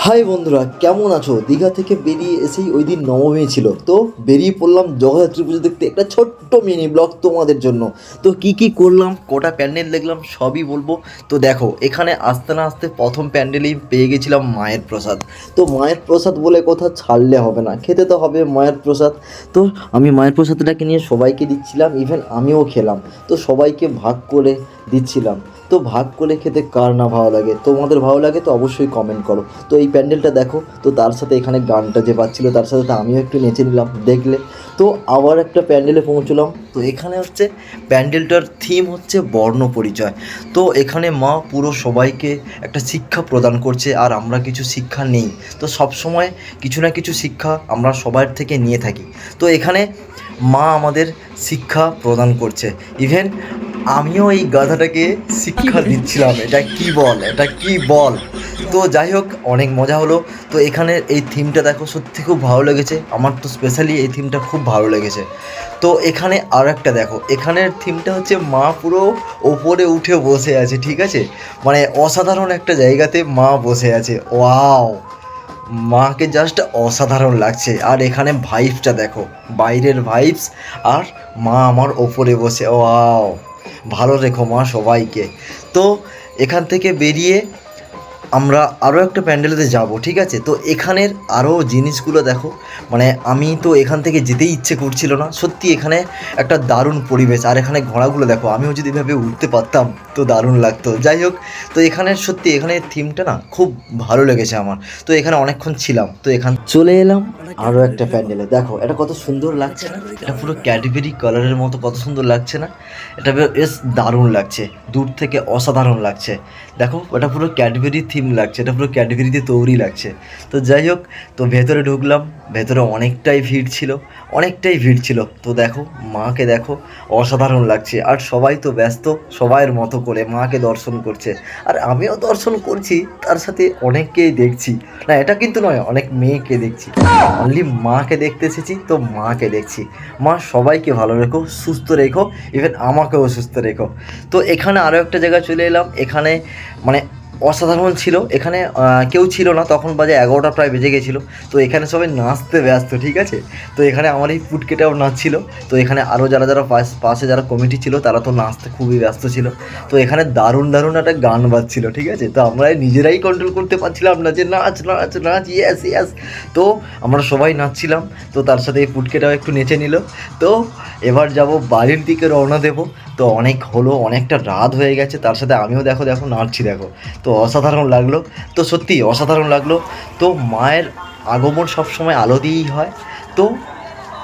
High বন্ধুরা, কেমন আছো? দীঘা থেকে বেরিয়ে এসেই ওই দিন নবমী ছিল, তো বেরিয়ে পড়লাম জগদ্ধাত্রী পুজো দেখতে। একটা ছোট্ট মিনি ব্লগ তোমাদের জন্য। তো কি কি করলাম, কটা প্যান্ডেল দেখলাম, সবই বলবো। তো দেখো, এখানে আসতে না আসতে প্রথম প্যান্ডেলেই পেয়ে গেছিলাম মায়ের প্রসাদ। তো মায়ের প্রসাদ বলে কথা ছাড়লে হবে না, খেতে তো হবে মায়ের প্রসাদ। তো আমি মায়ের প্রসাদটাকে নিয়ে সবাইকে দিচ্ছিলাম, ইভেন আমিও খেলাম। তো সবাইকে ভাগ করে দিচ্ছিলাম। তো ভাগ করে খেতে কার না ভালো লাগে? তোমাদের ভালো লাগে তো অবশ্যই কমেন্ট করো। তো এই প্যান্ডেলটা দেখো, তো তার সাথে এখানে গানটা যে বাজছিল তার সাথে তো আমিও একটু নেচে নিলাম, দেখলে। তো আবার একটা প্যান্ডেলে পৌঁছলাম। তো এখানে হচ্ছে প্যান্ডেলটার থিম হচ্ছে বর্ণ পরিচয়। তো এখানে মা পুরো সবাইকে একটা শিক্ষা প্রদান করছে, আর আমরা কিছু শিক্ষা নেই। তো সব সময় কিছু না কিছু শিক্ষা আমরা সবার থেকে নিয়ে থাকি। তো এখানে মা আমাদের শিক্ষা প্রদান করছে। ইভেন আমিও এই গাধাটাকে শিক্ষা দিচ্ছিলাম, এটা কি বল, এটা কি বল। তো যাই হোক, অনেক মজা হলো। তো এখানের এই থিমটা দেখো, সত্যি খুব ভালো লেগেছে আমার। তো স্পেশালি এই থিমটা খুব ভালো লেগেছে। তো এখানে আরও একটা দেখো, এখানের থিমটা হচ্ছে মা পুরো ওপরে উঠে বসে আছে, ঠিক আছে? মানে অসাধারণ একটা জায়গাতে মা বসে আছে। ওয়াও, মাকে জাস্ট অসাধারণ লাগছে। আর এখানে ভাইবসটা দেখো, বাইরের ভাইবস, আর মা আমার ওপরে বসে। ওয়াও, ভালো রেখো মা সবাইকে। তো এখান থেকে বেরিয়ে আমরা আরও একটা প্যান্ডেলেতে যাব, ঠিক আছে? তো এখানের আরও জিনিসগুলো দেখো, মানে আমি তো এখান থেকে যেতেই ইচ্ছে করছিল না। সত্যি এখানে একটা দারুণ পরিবেশ। আর এখানে ঘোড়াগুলো দেখো, আমিও যদি এভাবে উঠতে পারতাম তো দারুণ লাগতো। যাই হোক, তো এখানের সত্যি এখানের থিমটা না খুব ভালো লেগেছে আমার। তো এখানে অনেকক্ষণ ছিলাম। তো এখান চলে এলাম আরও একটা প্যান্ডেলে। দেখো এটা কত সুন্দর লাগছে না? এটা পুরো ক্যাডবেরি কালারের মতো কত সুন্দর লাগছে না? এটা বেশ দারুণ লাগছে, দূর থেকে অসাধারণ লাগছে। দেখো, এটা পুরো ক্যাডবেরি থিম লাগছে, এটা পুরো ক্যাডবেরিতে তৈরি লাগছে। তো যাই হোক, তো ভেতরে ঢুকলাম। ভেতরে অনেকটাই ভিড় ছিল, অনেকটাই ভিড় ছিল। তো দেখো, মাকে দেখো, অসাধারণ লাগছে। আর সবাই তো ব্যস্ত সবাইয়ের মতো করে মাকে দর্শন করছে। আর আমিও দর্শন করছি, তার সাথে অনেককেই দেখছি। না, এটা কিন্তু নয়, অনেক মেয়েকে দেখছি। অনলি মাকে দেখতে এসেছি, তো মাকে দেখছি। মা সবাইকে ভালো রেখো, সুস্থ রেখো, ইভেন আমাকেও সুস্থ রেখো। তো এখানে আরও একটা জায়গায় চলে এলাম। এখানে মানে অসাধারণ ছিল। এখানে কেউ ছিল না, তখন বাজে 11টা প্রায় বেজে গেছিলো। তো এখানে সবাই নাচতে ব্যস্ত, ঠিক আছে? তো এখানে আমার এই পুটকেটাও নাচছিল। তো এখানে আরও যারা যারা পাশে যারা কমিটি ছিল তারা তো নাচতে খুবই ব্যস্ত ছিল। তো এখানে দারুণ দারুণ একটা গান বাজছিল, ঠিক আছে? তো আমরা নিজেরাই কন্ট্রোল করতে পারছিলাম না যে নাচ নাচ নাচ, ইয়েস ইয়েস। তো আমরা সবাই নাচছিলাম। তো তার সাথে এই পুটকেটাও একটু নেচে নিল। তো এবার যাব বাড়ির দিকে, রওনা দেবো। তো অনেক হলো, অনেকটা রাত হয়ে গেছে। তার সাথে আমিও দেখো দেখো নাচছি, দেখো। তো অসাধারণ লাগলো, তো সত্যি অসাধারণ লাগলো। তো মায়ের আগমন সবসময় আলো দিয়েই হয়। তো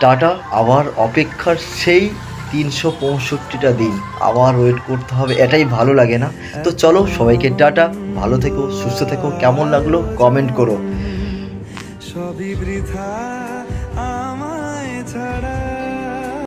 টাটা, আবার অপেক্ষার সেই 365টা দিন আবার ওয়েট করতে হবে, এটাই ভালো লাগে না? তো চলো, সবাইকে টাটা, ভালো থেকো, সুস্থ থেকো। কেমন লাগলো কমেন্ট করো। সবই বৃথা আমায় ছাড়া।